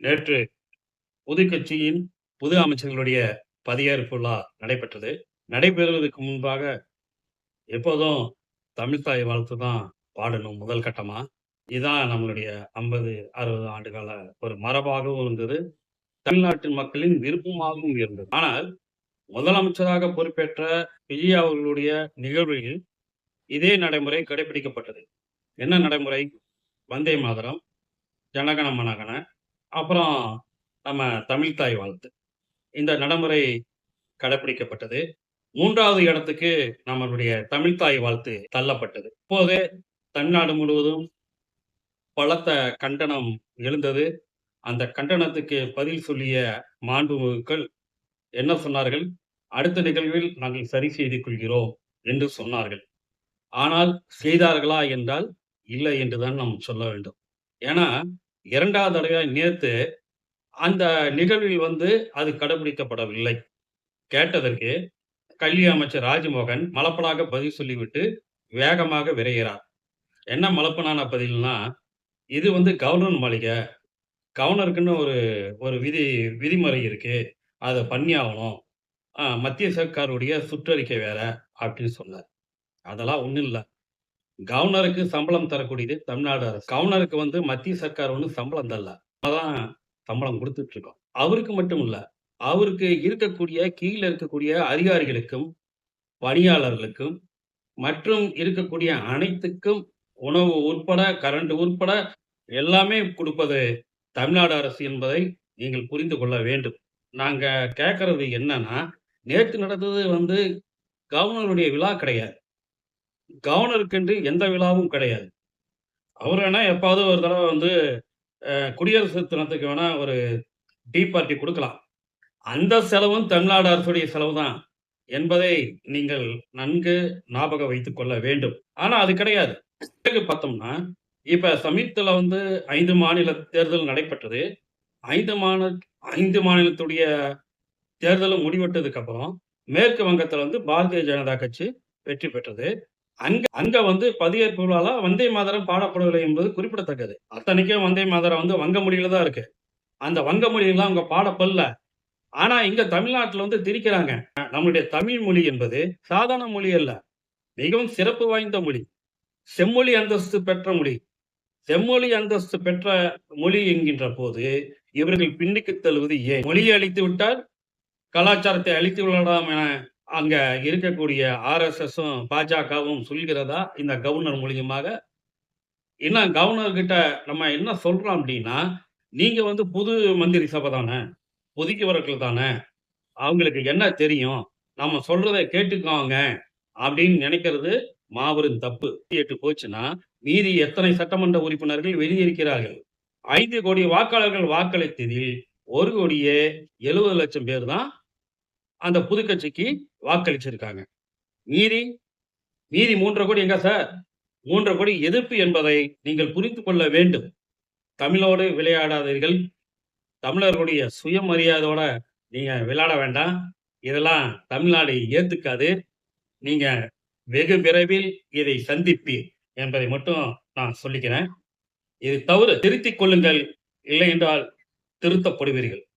நேற்று புது கட்சியின் புது அமைச்சர்களுடைய பதவியேற்பு விழா நடைபெற்றது. நடைபெறுவதற்கு முன்பாக எப்போதும் தமிழ்த்தாய் வாழ்த்து தான் பாடணும் முதல் கட்டமா. இதுதான் நம்மளுடைய 50, 60 ஆண்டுகால ஒரு மரபாகவும் இருந்தது. தமிழ்நாட்டின் மக்களின் விருப்பமாகவும் இருந்தது. ஆனால் முதலமைச்சராக பொறுப்பேற்ற விஜய் அவர்களுடைய நிகழ்வில் இதே நடைமுறை கடைபிடிக்கப்பட்டது. என்ன நடைமுறை? வந்தே மாதரம், ஜனகண மனகண, அப்புறம் நம்ம தமிழ்த்தாய் வாழ்த்து. இந்த நடைமுறை கடைப்பிடிக்கப்பட்டது. 3வது இடத்துக்கு நம்மளுடைய தமிழ்த்தாய் வாழ்த்து தள்ளப்பட்டது. இப்போது தமிழ்நாடு முழுவதும் பலத்த கண்டனம் எழுந்தது. அந்த கண்டனத்துக்கு பதில் சொல்லிய மாண்புமிகுக்கள் என்ன சொன்னார்கள்? அடுத்த நிகழ்வில் நாங்கள் சரி செய்து கொள்கிறோம் என்று சொன்னார்கள். ஆனால் செய்தார்களா என்றால், இல்லை என்று தான் நாம் சொல்ல வேண்டும். ஏன்னா 2வது தடவையா நேத்து அந்த நிகழ்வில் அது கடைபிடிக்கப்படவில்லை. கேட்டதற்கு கல்வி அமைச்சர் ராஜ்மோகன் மலப்பலாக பதில் சொல்லிவிட்டு வேகமாக விரைகிறார். என்ன மலப்பலான பதில்னா, இது கவர்னர் மாளிகை. கவர்னருக்குன்னு ஒரு ஒரு விதிமுறை இருக்கு. அத பண்ணியாகணும். மத்திய சர்க்காருடைய சுற்றறிக்கை வேற அப்படின்னு சொன்னார். அதெல்லாம் ஒண்ணும் இல்ல. கவர்னருக்கு சம்பளம் தரக்கூடியது தமிழ்நாடு அரசு. கவர்னருக்கு மத்திய சர்க்கார் ஒண்ணும் சம்பளம் தரல. நம்ம தான் சம்பளம் குடுத்துட்டு இருக்கோம். அவருக்கு மட்டும் இல்ல. அவருக்கு இருக்கக்கூடிய கீழ இருக்கக்கூடிய அதிகாரிகளுக்கும், பணியாளர்களுக்கும் மற்றும் இருக்கக்கூடிய அனைத்துக்கும் உணவு உட்பட, கரண்ட் உட்பட எல்லாமே குடுப்பது தமிழ்நாடு அரசு என்பதை நீங்கள் புரிந்து கொள்ள வேண்டும். நாங்க கேட்கறது என்னன்னா, நேத்து நடந்தது கவர்னருடைய விழா கிடையாது. கவர்னருக்கென்று எந்த விழாவும் கிடையாது. அவரு வேணா எப்பாவது ஒரு தடவ குடியரசு தினத்துக்கு வேணா ஒரு டீ பார்ட்டி குடுக்கலாம். அந்த செலவும் தமிழ்நாடு அரசுடைய செலவு தான் என்பதை நீங்கள் நன்கு ஞாபகம் வைத்துக் கொள்ள வேண்டும். ஆனா அது கிடையாது. பிறகு பார்த்தோம்னா, இப்ப சமீபத்தில 5 மாநில தேர்தல் நடைபெற்றது. 5 மாநில 5 மாநிலத்துடைய தேர்தலும் முடிவெட்டதுக்கு அப்புறம், மேற்கு வங்கத்தில பாரதிய ஜனதா கட்சி வெற்றி பெற்றது. அங்க அங்க பதவியேற்பு விழால வந்தே மாதரம் பாடப்படவில்லை என்பது குறிப்பிடத்தக்கது. அத்தனைக்கும் வந்தே மாதரம் வங்க மொழியில தான் இருக்கு. அந்த வங்க மொழியெல்லாம் அவங்க பாடப்படல. ஆனா இங்க தமிழ்நாட்டுல திணிக்கிறாங்க. நம்முடைய தமிழ் மொழி என்பது சாதாரண மொழி அல்ல. மிகவும் சிறப்பு வாய்ந்த மொழி. செம்மொழி அந்தஸ்து பெற்ற மொழி. செம்மொழி அந்தஸ்து பெற்ற மொழி என்கின்ற போது, இவர்கள் பின்னுக்கு தள்ளுவது ஏன்? மொழியை அழித்து விட்டால், கலாச்சாரத்தை அழித்து விடலாம் என அங்க இருக்கக்கூடிய ஆர்எஸ்எஸும், பாஜகவும் சொல்கிறதா? இந்த கவர்னர் மூலியமாக. இன்னும் கவர்னர் கிட்ட நம்ம என்ன சொல்றோம் அப்டின்னா, நீங்க புது மந்திரி சபை தானே, புதியவர்கள் தானே, அவங்களுக்கு என்ன தெரியும்? நம்ம சொல்றத கேட்டுக்குவாங்க அப்டின்னு நெனைக்கிறது மாபெரும் தப்பு. 8 போச்சுன்னா, மீதி எத்தனை சட்டமன்ற உறுப்பினர்கள் வெளியிருக்கிறார்கள்? 5,00,00,000 வாக்காளர்கள் வாக்களித்ததில் 1,70,00,000 பேர் தான் அந்த புது கட்சிக்கு வாக்களிச்சிருக்காங்க. மீதி மீதி 3,00,00,000 எங்க சார்? 3,00,00,000 எதிர்ப்பு என்பதை நீங்கள் புரிந்து கொள்ள வேண்டும். தமிழோடு விளையாடாதீர்கள். தமிழர்களுடைய சுயமரியாதையோட நீங்க விளையாட வேண்டாம். இதெல்லாம் தமிழ்நாடு ஏத்துக்காது. நீங்க வெகு விரைவில் இதை சந்திப்பீர் என்பதை மட்டும் நான் சொல்லிக்கிறேன். இது தவறு. திருத்திக் கொள்ளுங்கள். இல்லையென்றால் திருத்தப்படுவீர்கள்.